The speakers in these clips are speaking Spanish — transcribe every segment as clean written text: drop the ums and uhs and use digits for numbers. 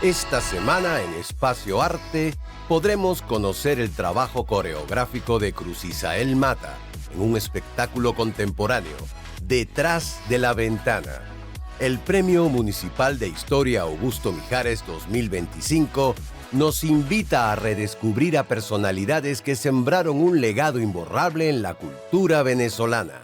Esta semana en Espacio Arte podremos conocer el trabajo coreográfico de Cruz Isael Mata en un espectáculo contemporáneo, Detrás de la Ventana. El Premio Municipal de Historia Augusto Mijares 2025 nos invita a redescubrir a personalidades que sembraron un legado imborrable en la cultura venezolana.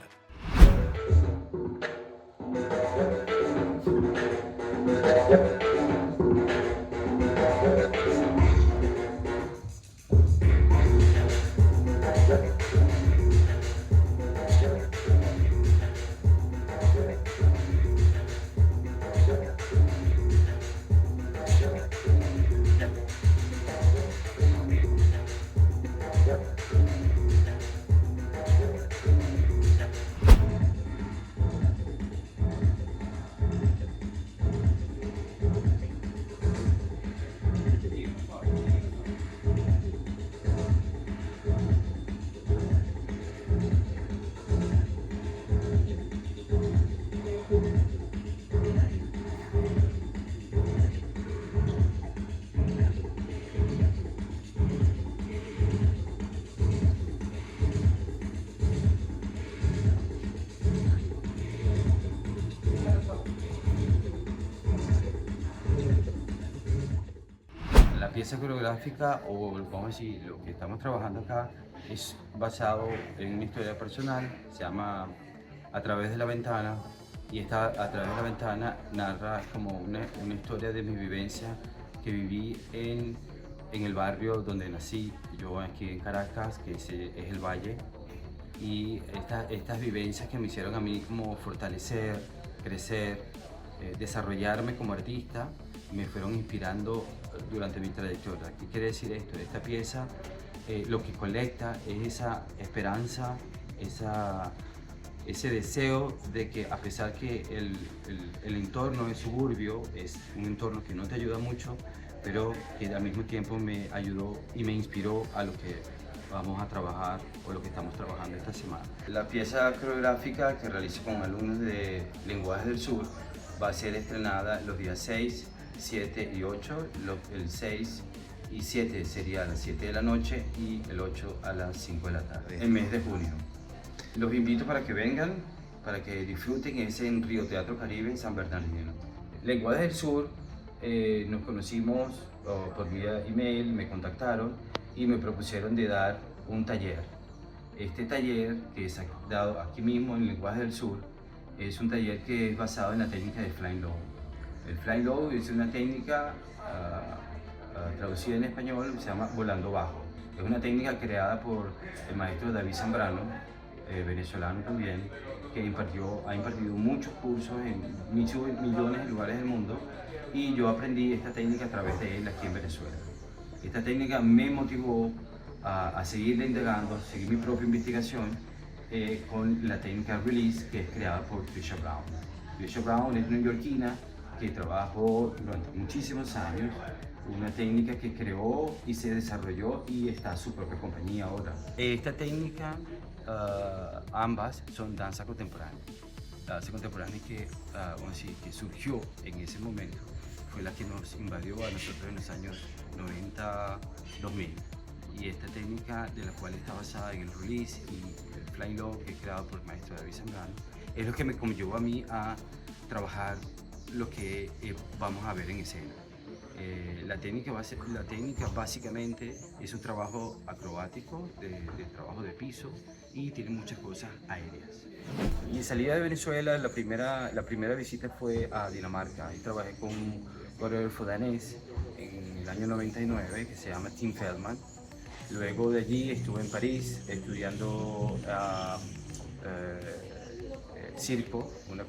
La pieza coreográfica, o vamos a decir, lo que estamos trabajando acá, es basado en una historia personal, se llama A través de la ventana, y esta A través de la ventana narra como una historia de mi vivencia que viví en el barrio donde nací, yo aquí en Caracas, que es el Valle, y estas vivencias que me hicieron a mí como fortalecer, crecer, desarrollarme como artista, me fueron inspirando durante mi trayectoria. ¿Qué quiere decir esto? Esta pieza lo que colecta es esa esperanza, ese deseo de que, a pesar que el entorno es suburbio, es un entorno que no te ayuda mucho, pero que al mismo tiempo me ayudó y me inspiró a lo que vamos a trabajar o lo que estamos trabajando esta semana. La pieza coreográfica que realizo con alumnos de Lenguajes del Sur va a ser estrenada los días 6, 7 y 8, el 6 y 7 sería a las 7 de la noche y el 8 a las 5 de la tarde, el mes de junio. Los invito para que vengan, para que disfruten, es en Río Teatro Caribe, en San Bernardino. Lenguajes del Sur, nos conocimos por vía email, me contactaron y me propusieron de dar un taller. Este taller, que es dado aquí mismo en Lenguajes del Sur, es un taller que es basado en la técnica de Flying Low. El Flying Low es una técnica traducida en español, se llama volando bajo. Es una técnica creada por el maestro David Zambrano, venezolano también, que ha impartido muchos cursos en millones de lugares del mundo, y yo aprendí esta técnica a través de él aquí en Venezuela. Esta técnica me motivó a seguirle indagando, a seguir mi propia investigación con la técnica Release, que es creada por Trisha Brown. Trisha Brown es neoyorquina que trabajó durante muchísimos años, una técnica que creó y se desarrolló y está su propia compañía ahora. Esta técnica, ambas son danza contemporánea. La danza contemporánea que surgió en ese momento fue la que nos invadió a nosotros en los años 90, 2000. Y esta técnica, de la cual está basada en el Release y el Flying Low, que es creado por el maestro David Zambrano, es lo que me conllevó a mí a trabajar lo que vamos a ver en escena. La técnica básicamente es un trabajo acrobático, de trabajo de piso, y tiene muchas cosas aéreas. Mi salida de Venezuela, la primera visita fue a Dinamarca. Ahí trabajé con un coreógrafo danés en el año 99 que se llama Tim Feldman. Luego de allí estuve en París estudiando circo, una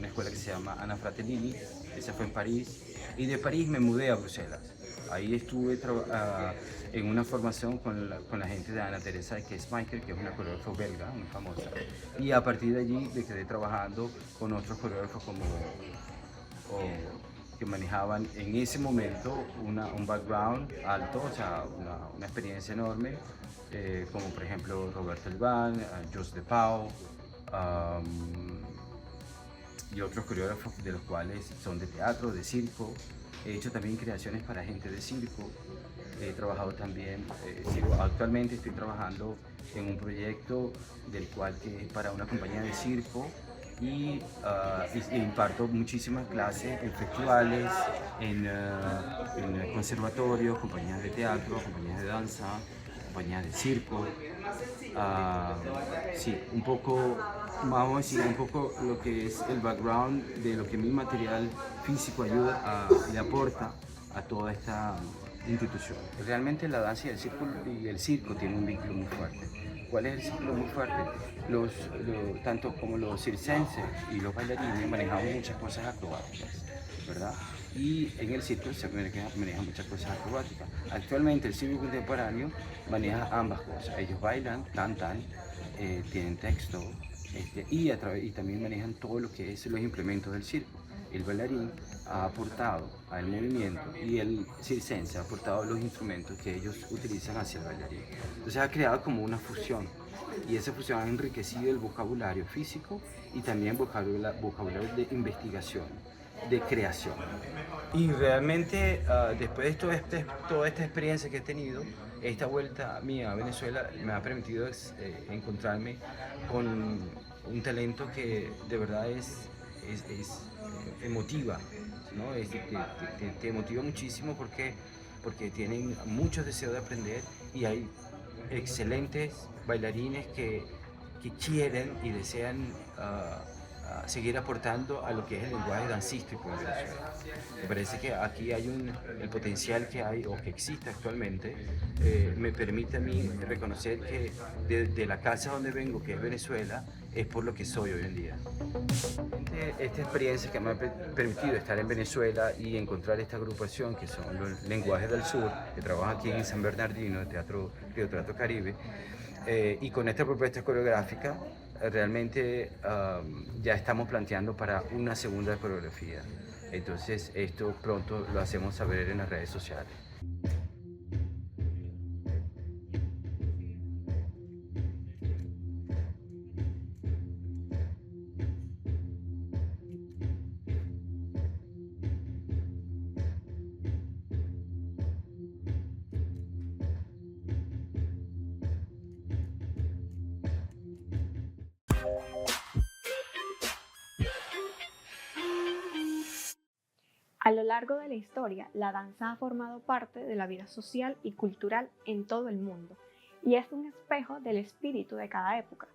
escuela que se llama Anna Fratellini. Esa fue en París, y de París me mudé a Bruselas. Ahí estuve en una formación con la gente de Ana Teresa de Keesmaeker, que es una coreógrafa belga muy famosa, y a partir de allí me quedé trabajando con otros coreógrafos que manejaban en ese momento un background alto, o sea, una experiencia enorme, como por ejemplo Roberto Elban, Jos de Pau, y otros coreógrafos de los cuales son de teatro, de circo. He hecho también creaciones para gente de circo. He trabajado también, actualmente estoy trabajando en un proyecto del cual que es para una compañía de circo y imparto muchísimas clases en festivales, en conservatorios, compañías de teatro, compañías de danza, compañías de circo. Sí, un poco, vamos a decir, un poco lo que es el background de lo que mi material físico le aporta a toda esta institución. Realmente la danza y el circo tienen un vínculo muy fuerte. ¿Cuál es el círculo muy fuerte? Tanto como los circenses y los bailarines manejamos muchas cosas acrobáticas, ¿verdad? Y en el circo se manejan muchas cosas acrobáticas. Actualmente el circo contemporáneo maneja ambas cosas. Ellos bailan, cantan, tienen texto y también manejan todo lo que es los implementos del circo. El bailarín ha aportado al movimiento y el circense ha aportado los instrumentos que ellos utilizan hacia el bailarín. Entonces ha creado como una fusión y esa fusión ha enriquecido el vocabulario físico y también vocabulario de investigación, de creación. Y realmente después de toda esta experiencia que he tenido, esta vuelta mía a Venezuela me ha permitido encontrarme con un talento que de verdad es emotiva, ¿no? Te emotiva muchísimo porque tienen muchos deseos de aprender y hay excelentes bailarines que quieren y desean seguir aportando a lo que es el lenguaje dancístico en Venezuela. Me parece que aquí hay el potencial que hay o que existe actualmente, me permite a mí reconocer que de la casa donde vengo, que es Venezuela, es por lo que soy hoy en día. Esta experiencia que me ha permitido estar en Venezuela y encontrar esta agrupación que son los Lenguajes del Sur, que trabaja aquí en San Bernardino, Teatro Caribe, y con esta propuesta coreográfica realmente ya estamos planteando para una segunda coreografía. Entonces esto pronto lo hacemos saber en las redes sociales. A lo largo de la historia, la danza ha formado parte de la vida social y cultural en todo el mundo y es un espejo del espíritu de cada época.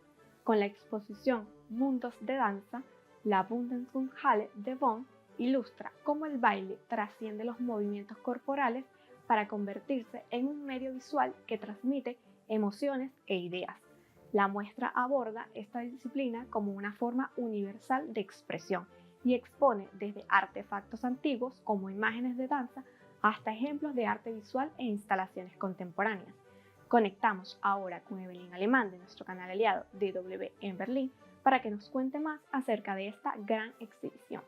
Con la exposición Mundos de Danza, la Bundeskunsthalle de Bonn ilustra cómo el baile trasciende los movimientos corporales para convertirse en un medio visual que transmite emociones e ideas. La muestra aborda esta disciplina como una forma universal de expresión y expone desde artefactos antiguos como imágenes de danza hasta ejemplos de arte visual e instalaciones contemporáneas. Conectamos ahora con Evelyn Alemán de nuestro canal aliado DW en Berlín para que nos cuente más acerca de esta gran exhibición.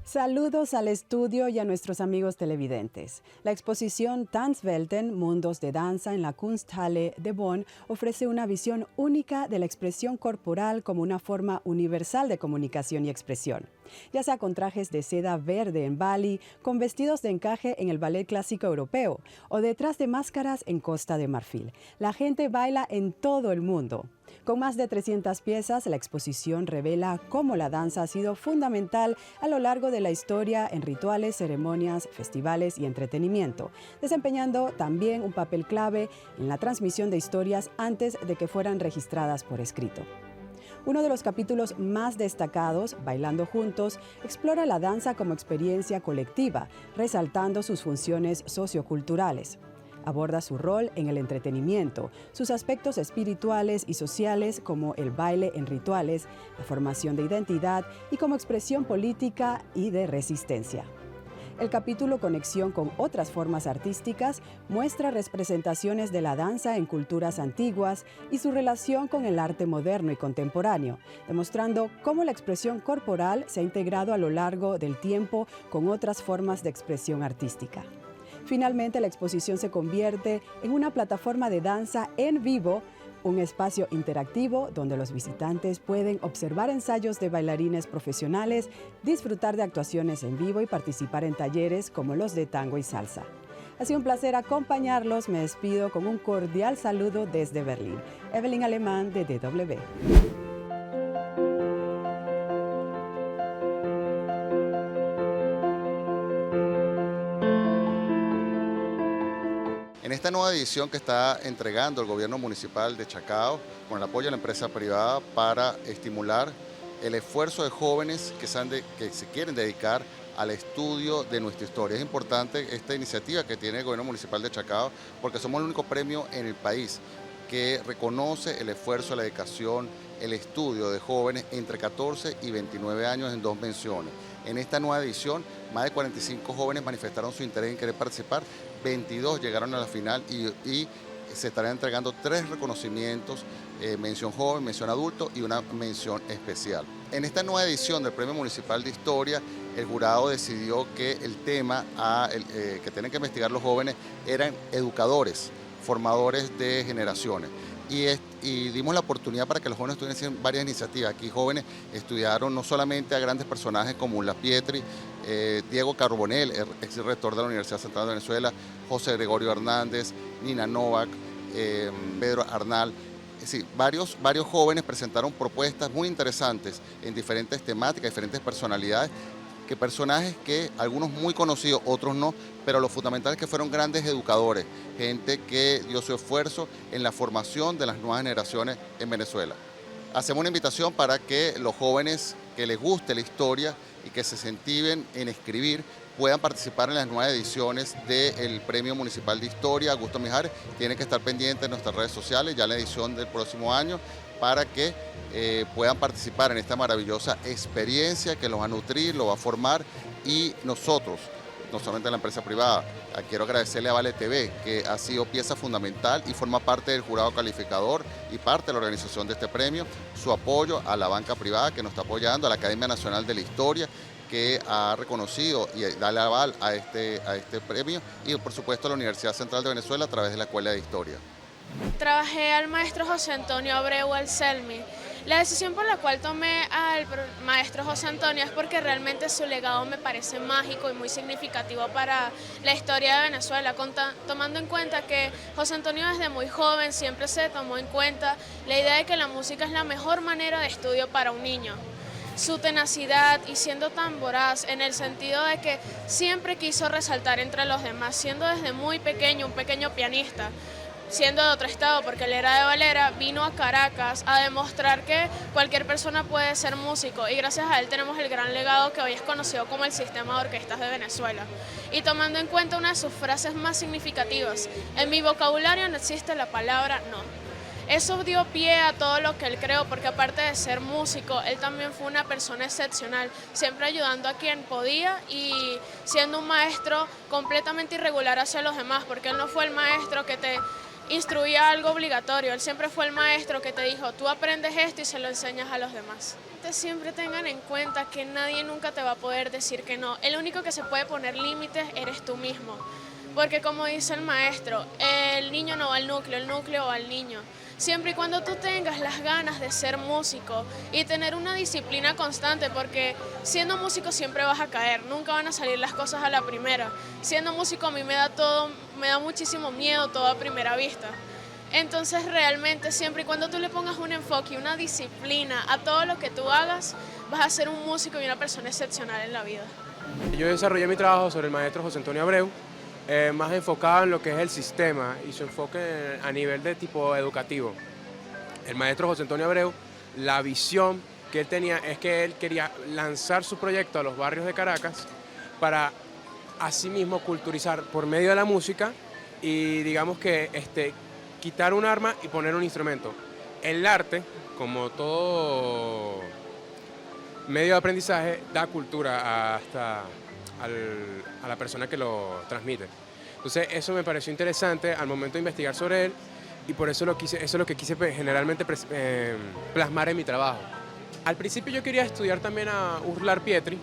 Saludos al estudio y a nuestros amigos televidentes. La exposición Tanzwelten, Mundos de Danza en la Kunsthalle de Bonn ofrece una visión única de la expresión corporal como una forma universal de comunicación y expresión. Ya sea con trajes de seda verde en Bali, con vestidos de encaje en el ballet clásico europeo o detrás de máscaras en Costa de Marfil. La gente baila en todo el mundo. Con más de 300 piezas, la exposición revela cómo la danza ha sido fundamental a lo largo de la historia en rituales, ceremonias, festivales y entretenimiento, desempeñando también un papel clave en la transmisión de historias antes de que fueran registradas por escrito. Uno de los capítulos más destacados, Bailando Juntos, explora la danza como experiencia colectiva, resaltando sus funciones socioculturales. Aborda su rol en el entretenimiento, sus aspectos espirituales y sociales como el baile en rituales, la formación de identidad y como expresión política y de resistencia. El capítulo Conexión con otras formas artísticas muestra representaciones de la danza en culturas antiguas y su relación con el arte moderno y contemporáneo, demostrando cómo la expresión corporal se ha integrado a lo largo del tiempo con otras formas de expresión artística. Finalmente, la exposición se convierte en una plataforma de danza en vivo un espacio interactivo donde los visitantes pueden observar ensayos de bailarines profesionales, disfrutar de actuaciones en vivo y participar en talleres como los de tango y salsa. Ha sido un placer acompañarlos. Me despido con un cordial saludo desde Berlín. Evelyn Alemán de DW. En esta nueva edición que está entregando el gobierno municipal de Chacao, con el apoyo de la empresa privada para estimular el esfuerzo de jóvenes que se quieren dedicar al estudio de nuestra historia. Es importante esta iniciativa que tiene el gobierno municipal de Chacao porque somos el único premio en el país que reconoce el esfuerzo, la dedicación, el estudio de jóvenes entre 14 y 29 años en 2 menciones. En esta nueva edición, más de 45 jóvenes manifestaron su interés en querer participar, 22 llegaron a la final y se estarán entregando 3 reconocimientos, mención joven, mención adulto y una mención especial. En esta nueva edición del Premio Municipal de Historia, el jurado decidió que el tema que tienen que investigar los jóvenes eran educadores, formadores de generaciones. Y dimos la oportunidad para que los jóvenes tuviesen varias iniciativas. Aquí jóvenes estudiaron no solamente a grandes personajes como Ulla Pietri, Diego Carbonell, ex rector de la Universidad Central de Venezuela, José Gregorio Hernández, Nina Novak, Pedro Arnal. Es decir, varios jóvenes presentaron propuestas muy interesantes en diferentes temáticas, diferentes personalidades, personajes que algunos muy conocidos, otros no, pero lo fundamental es que fueron grandes educadores, gente que dio su esfuerzo en la formación de las nuevas generaciones en Venezuela. Hacemos una invitación para que los jóvenes que les guste la historia y que se incentiven en escribir puedan participar en las nuevas ediciones del Premio Municipal de Historia Augusto Mijares. Tienen que estar pendientes de nuestras redes sociales, ya la edición del próximo año, para que puedan participar en esta maravillosa experiencia que los va a nutrir, los va a formar, y nosotros, no solamente la empresa privada, quiero agradecerle a Vale TV, que ha sido pieza fundamental y forma parte del jurado calificador y parte de la organización de este premio, su apoyo a la banca privada que nos está apoyando, a la Academia Nacional de la Historia, que ha reconocido y dale aval a este premio, y por supuesto a la Universidad Central de Venezuela a través de la Escuela de Historia. Trabajé al maestro José Antonio Abreu Alcelmi. La decisión por la cual tomé al maestro José Antonio es porque realmente su legado me parece mágico y muy significativo para la historia de Venezuela, tomando en cuenta que José Antonio desde muy joven siempre se tomó en cuenta la idea de que la música es la mejor manera de estudio para un niño. Su tenacidad y siendo tan voraz en el sentido de que siempre quiso resaltar entre los demás, siendo desde muy pequeño un pequeño pianista, siendo de otro estado porque él era de Valera, vino a Caracas a demostrar que cualquier persona puede ser músico, y gracias a él tenemos el gran legado que hoy es conocido como el Sistema de Orquestas de Venezuela. Y tomando en cuenta una de sus frases más significativas: en mi vocabulario no existe la palabra no. Eso dio pie a todo lo que él creó, porque aparte de ser músico, él también fue una persona excepcional, siempre ayudando a quien podía y siendo un maestro completamente irregular hacia los demás, porque él no fue el maestro que te instruía algo obligatorio, él siempre fue el maestro que te dijo, tú aprendes esto y se lo enseñas a los demás. Siempre tengan en cuenta que nadie nunca te va a poder decir que no, el único que se puede poner límites eres tú mismo, porque como dice el maestro, el niño no va al núcleo, el núcleo va al niño. Siempre y cuando tú tengas las ganas de ser músico y tener una disciplina constante, porque siendo músico siempre vas a caer, nunca van a salir las cosas a la primera. Siendo músico a mí me da muchísimo miedo todo a primera vista. Entonces realmente siempre y cuando tú le pongas un enfoque y una disciplina a todo lo que tú hagas, vas a ser un músico y una persona excepcional en la vida. Yo desarrollé mi trabajo sobre el maestro José Antonio Abreu, más enfocado en lo que es el sistema y su enfoque a nivel de tipo educativo. El maestro José Antonio Abreu, la visión que él tenía es que él quería lanzar su proyecto a los barrios de Caracas para asimismo culturizar por medio de la música y digamos que quitar un arma y poner un instrumento. El arte, como todo medio de aprendizaje, da cultura a la persona que lo transmite. Entonces eso me pareció interesante al momento de investigar sobre él y por eso eso es lo que quise generalmente plasmar en mi trabajo. Al principio yo quería estudiar también a Ulla Pietri,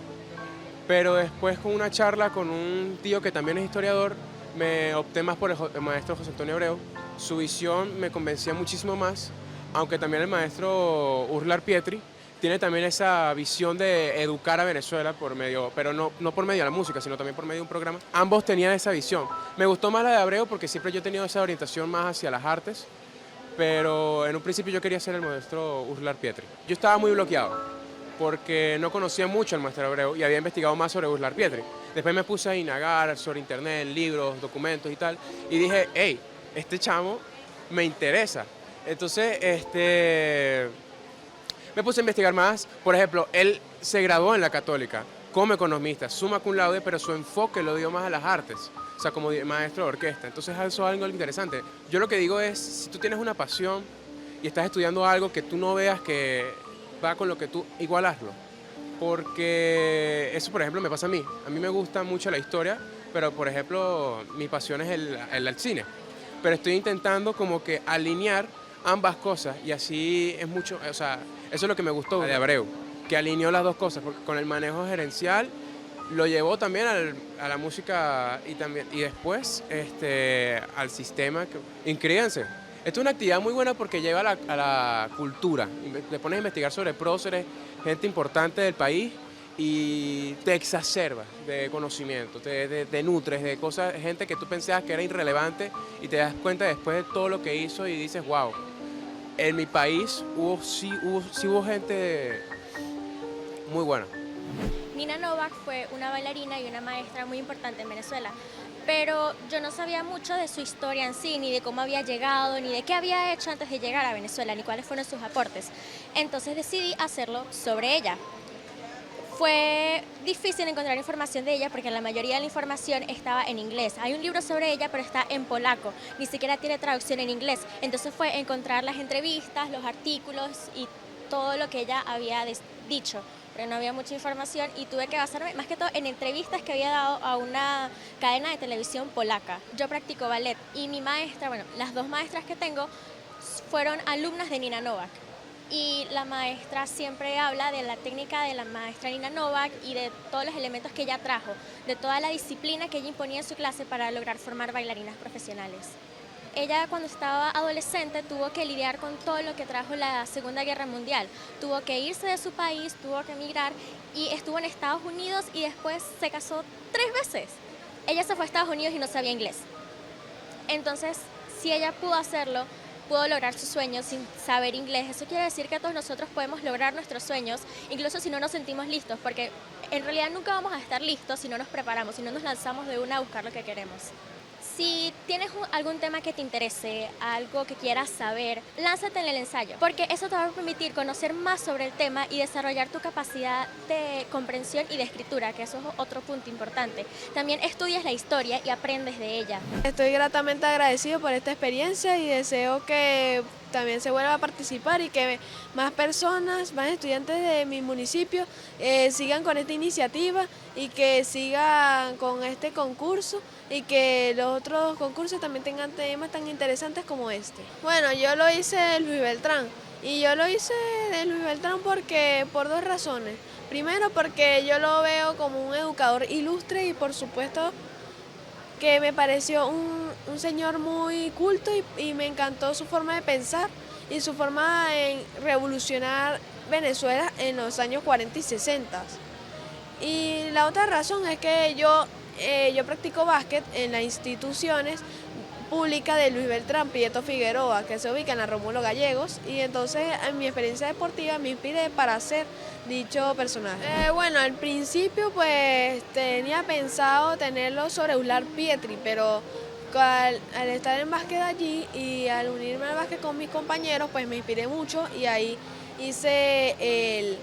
pero después con una charla con un tío que también es historiador, me opté más por el maestro José Antonio Abreu. Su visión me convencía muchísimo más, aunque también el maestro Urlar Pietri tiene también esa visión de educar a Venezuela por medio, pero no por medio de la música, sino también por medio de un programa. Ambos tenían esa visión. Me gustó más la de Abreu porque siempre yo he tenido esa orientación más hacia las artes, pero en un principio yo quería ser el maestro Urlar Pietri. Yo estaba muy bloqueado porque no conocía mucho al maestro Abreu y había investigado más sobre Urlar Pietri. Después me puse a indagar sobre internet, libros, documentos y tal, y dije, hey, este chamo me interesa. Entonces, me puse a investigar más. Por ejemplo, él se graduó en la Católica como economista, summa cum laude, pero su enfoque lo dio más a las artes, o sea, como maestro de orquesta. Entonces eso es algo interesante. Yo lo que digo es, si tú tienes una pasión y estás estudiando algo que tú no veas que va con lo que tú, igualarlo. Porque eso, por ejemplo, me pasa a mí. A mí me gusta mucho la historia, pero, por ejemplo, mi pasión es el cine. Pero estoy intentando como que alinear ambas cosas y así es mucho, o sea, eso es lo que me gustó de Abreu, que alineó las dos cosas, porque con el manejo gerencial lo llevó también a la música y después al sistema. Inscríbanse. Esto es una actividad muy buena porque lleva a la cultura, te pones a investigar sobre próceres, gente importante del país y te exacerbas de conocimiento, te nutres de cosas, gente que tú pensabas que era irrelevante y te das cuenta después de todo lo que hizo y dices, wow, en mi país hubo gente muy buena. Nina Novak fue una bailarina y una maestra muy importante en Venezuela, pero yo no sabía mucho de su historia en sí, ni de cómo había llegado, ni de qué había hecho antes de llegar a Venezuela, ni cuáles fueron sus aportes. Entonces decidí hacerlo sobre ella. Fue difícil encontrar información de ella porque la mayoría de la información estaba en inglés. Hay un libro sobre ella, pero está en polaco, ni siquiera tiene traducción en inglés. Entonces fue encontrar las entrevistas, los artículos y todo lo que ella había dicho, pero no había mucha información y tuve que basarme más que todo en entrevistas que había dado a una cadena de televisión polaca. Yo practico ballet y mi maestra, bueno, las dos maestras que tengo fueron alumnas de Nina Novak. Y la maestra siempre habla de la técnica de la maestra Nina Novak y de todos los elementos que ella trajo, de toda la disciplina que ella imponía en su clase para lograr formar bailarinas profesionales. Ella cuando estaba adolescente tuvo que lidiar con todo lo que trajo la Segunda Guerra Mundial. Tuvo que irse de su país, tuvo que emigrar y estuvo en Estados Unidos y después se casó 3 veces. Ella se fue a Estados Unidos y no sabía inglés. Entonces, si ella pudo hacerlo, pudo lograr sus sueños sin saber inglés. Eso quiere decir que todos nosotros podemos lograr nuestros sueños, incluso si no nos sentimos listos, porque en realidad nunca vamos a estar listos si no nos preparamos, si no nos lanzamos de una a buscar lo que queremos. Si tienes algún tema que te interese, algo que quieras saber, lánzate en el ensayo, porque eso te va a permitir conocer más sobre el tema y desarrollar tu capacidad de comprensión y de escritura, que eso es otro punto importante. También estudias la historia y aprendes de ella. Estoy gratamente agradecido por esta experiencia y deseo que también se vuelva a participar y que más personas, más estudiantes de mi municipio sigan con esta iniciativa y que sigan con este concurso y que los otros concursos también tengan temas tan interesantes como este. Bueno, yo lo hice de Luis Beltrán y yo lo hice de Luis Beltrán por 2 razones. Primero porque yo lo veo como un educador ilustre y por supuesto que me pareció un señor muy culto y me encantó su forma de pensar y su forma de revolucionar Venezuela en los años 40 y 60. Y la otra razón es que yo practico básquet en las instituciones públicas de Luis Beltrán, Prieto Figueroa, que se ubica en la Rómulo Gallegos, y entonces en mi experiencia deportiva me inspiré para hacer dicho personaje. Bueno, al principio pues tenía pensado tenerlo sobre Urlar Pietri, pero al estar en básquet allí y al unirme al básquet con mis compañeros, pues me inspiré mucho y ahí hice el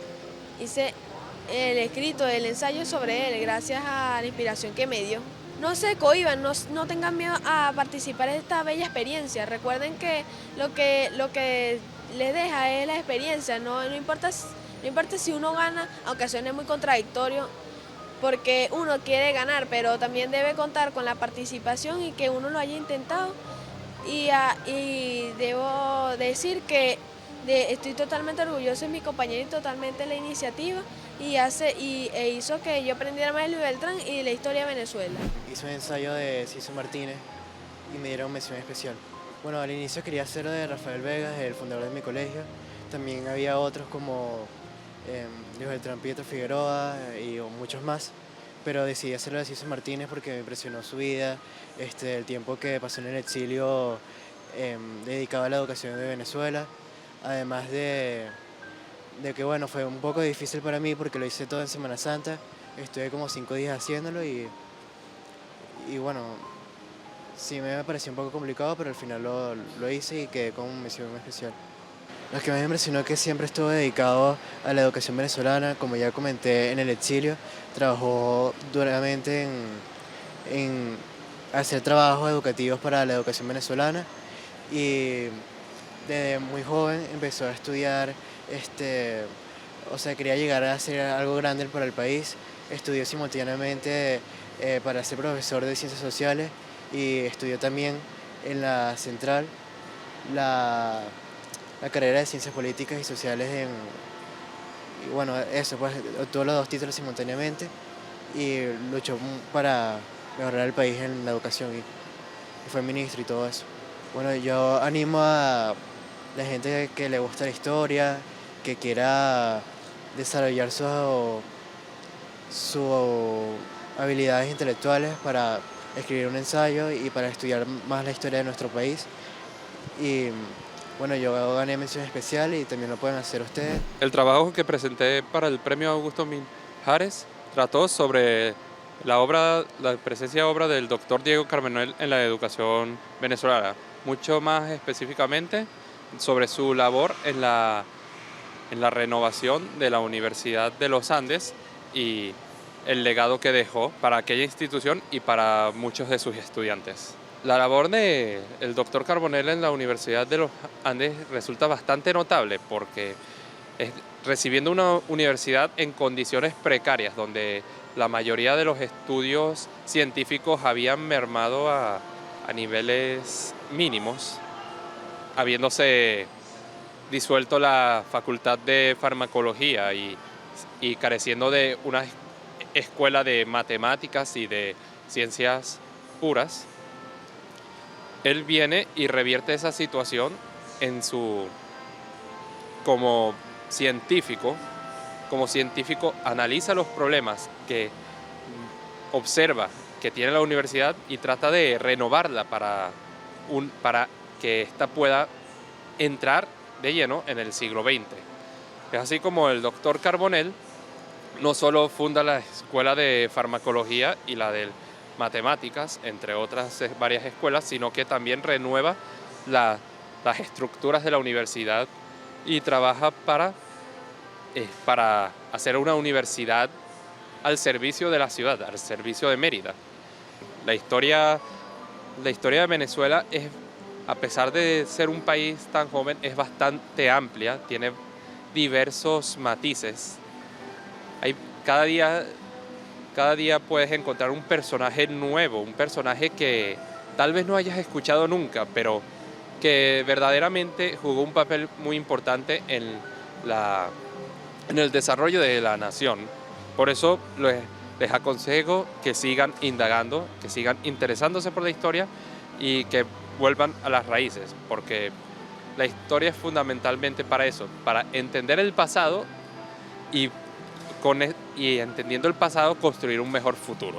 escrito, el ensayo sobre él, gracias a la inspiración que me dio. No se cohíban, no tengan miedo a participar en esta bella experiencia. Recuerden que lo que les deja es la experiencia, no importa si uno gana, aunque suene muy contradictorio, porque uno quiere ganar, pero también debe contar con la participación y que uno lo haya intentado. Y debo decir que estoy totalmente orgulloso de mi compañero y totalmente de la iniciativa e hizo que yo aprendiera más de Luis Beltrán y de la historia de Venezuela. Hice un ensayo de Ciso Martínez y me dieron mención especial. Bueno, al inicio quería hacer de Rafael Vegas, el fundador de mi colegio. También había otros como Luis Beltrán Pietro Figueroa y muchos más. Pero decidí hacerlo de Ciso Martínez porque me impresionó su vida, el tiempo que pasó en el exilio dedicado a la educación de Venezuela. Además de que bueno, fue un poco difícil para mí porque lo hice todo en Semana Santa. Estuve como 5 días haciéndolo y bueno, sí me pareció un poco complicado, pero al final lo hice y quedé con una mención especial. Lo que más me impresionó es que siempre estuvo dedicado a la educación venezolana. Como ya comenté, en el exilio trabajó duramente en hacer trabajos educativos para la educación venezolana y desde muy joven empezó a estudiar, quería llegar a hacer algo grande para el país. Estudió simultáneamente para ser profesor de Ciencias Sociales y estudió también en la Central la carrera de Ciencias Políticas y Sociales y bueno, eso, pues obtuvo los 2 títulos simultáneamente y luchó para mejorar el país en la educación y fue ministro y todo eso. Bueno, yo animo a la gente que le gusta la historia, que quiera desarrollar sus habilidades intelectuales para escribir un ensayo y para estudiar más la historia de nuestro país. Y bueno, yo gané mención especial y también lo pueden hacer ustedes. El trabajo que presenté para el premio Augusto Mijares trató sobre la presencia de obra del doctor Diego Carbonell en la educación venezolana, mucho más específicamente sobre su labor en la renovación de la Universidad de los Andes y el legado que dejó para aquella institución y para muchos de sus estudiantes. La labor del doctor Carbonell en la Universidad de los Andes resulta bastante notable porque recibiendo una universidad en condiciones precarias, donde la mayoría de los estudios científicos habían mermado a niveles mínimos, habiéndose disuelto la Facultad de Farmacología y careciendo de una escuela de matemáticas y de ciencias puras, él viene y revierte esa situación como científico analiza los problemas que observa que tiene la universidad y trata de renovarla para que ésta pueda entrar de lleno en el siglo XX. Es así como el doctor Carbonell no solo funda la Escuela de Farmacología y la de Matemáticas, entre otras varias escuelas, sino que también renueva las estructuras de la universidad y trabaja para hacer una universidad al servicio de la ciudad, al servicio de Mérida. La historia de Venezuela a pesar de ser un país tan joven, es bastante amplia, tiene diversos matices. Cada día puedes encontrar un personaje nuevo, un personaje que tal vez no hayas escuchado nunca, pero que verdaderamente jugó un papel muy importante en el desarrollo de la nación. Por eso les aconsejo que sigan indagando, que sigan interesándose por la historia y que vuelvan a las raíces, porque la historia es fundamentalmente para eso, para entender el pasado y entendiendo el pasado construir un mejor futuro.